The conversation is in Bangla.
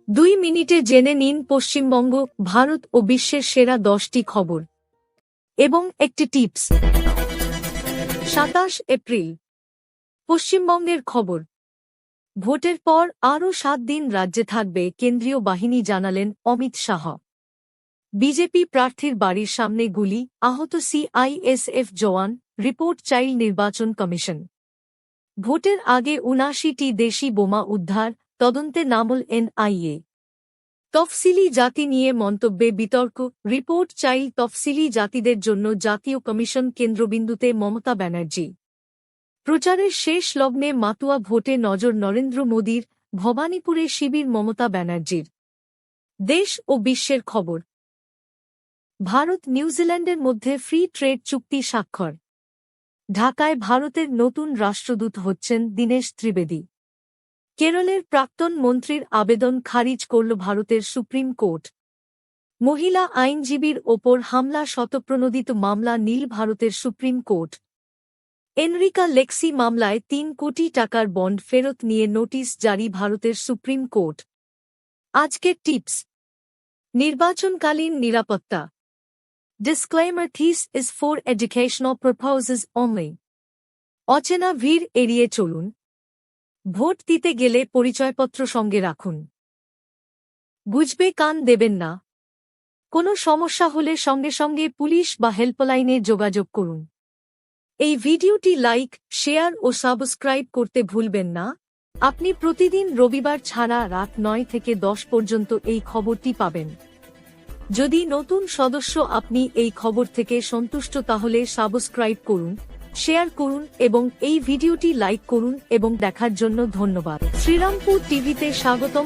2 মিনিটে জেনে নিন পশ্চিমবঙ্গ, ভারত ও বিশ্বের সেরা 10টি খবর এবং একটি টিপস। 27 এপ্রিল, পশ্চিমবঙ্গের খবর। ভোটের পর আরও 7 দিন রাজ্যে থাকবে কেন্দ্রীয় বাহিনী, জানালেন অমিত শাহ। বিজেপি প্রার্থীর বাড়ির সামনে গুলি, আহত সিআইএসএফ জওয়ান, রিপোর্ট চাইল নির্বাচন কমিশন। ভোটের আগে ৭৯টি দেশি বোমা উদ্ধার, তদন্তে নামল এনআইএ। তফসিলি জাতি নিয়ে মন্তব্যে বিতর্ক, রিপোর্ট চাইল তফসিলি জাতিদের জন্য জাতীয় কমিশন, কেন্দ্রবিন্দুতে মমতা ব্যানার্জি। প্রচারের শেষ লগ্নে মাতুয়া ভোটে নজর নরেন্দ্র মোদীর, ভবানীপুরে শিবির মমতা ব্যানার্জির। দেশ ও বিশ্বের খবর। ভারত নিউজিল্যান্ডের মধ্যে ফ্রি ট্রেড চুক্তি স্বাক্ষর। ঢাকায় ভারতের নতুন রাষ্ট্রদূত হচ্ছেন দীনেশ ত্রিবেদী। কেরলের প্রাক্তন মন্ত্রীর আবেদন খারিজ করল ভারতের সুপ্রিম কোর্ট। মহিলা আইনজীবীর ওপর হামলা শতপ্রণোদিত মামলা নিল ভারতের সুপ্রিম কোর্ট। এনরিকা লেক্সি মামলায় ৩ কোটি টাকার বন্ড ফেরত নিয়ে নোটিশ জারি ভারতের সুপ্রিম কোর্ট। আজকের টিপস। নির্বাচনকালীন নিরাপত্তা। Disclaimer: This is for educational purposes only. অচেনা ভিড় এড়িয়ে চলুন। ভোট দিতে গেলে পরিচয়পত্র সঙ্গে রাখুন। বুঝবে কান দেবেন না। কোনো সমস্যা হলে সঙ্গে সঙ্গে পুলিশ বা হেল্পলাইনে যোগাযোগ করুন। এই ভিডিওটি লাইক, শেয়ার ও সাবস্ক্রাইব করতে ভুলবেন না। আপনি প্রতিদিন রবিবার ছাড়া রাত 9 থেকে 10 পর্যন্ত এই খবরটি পাবেন। যদি নতুন সদস্য আপনি এই খবর থেকে সন্তুষ্ট, তাহলে সাবস্ক্রাইব করুন, শেয়ার করুন এবং এই ভিডিওটি লাইক করুন এবং দেখার জন্য ধন্যবাদ। শ্রীরামপুর টিভিতে স্বাগতম।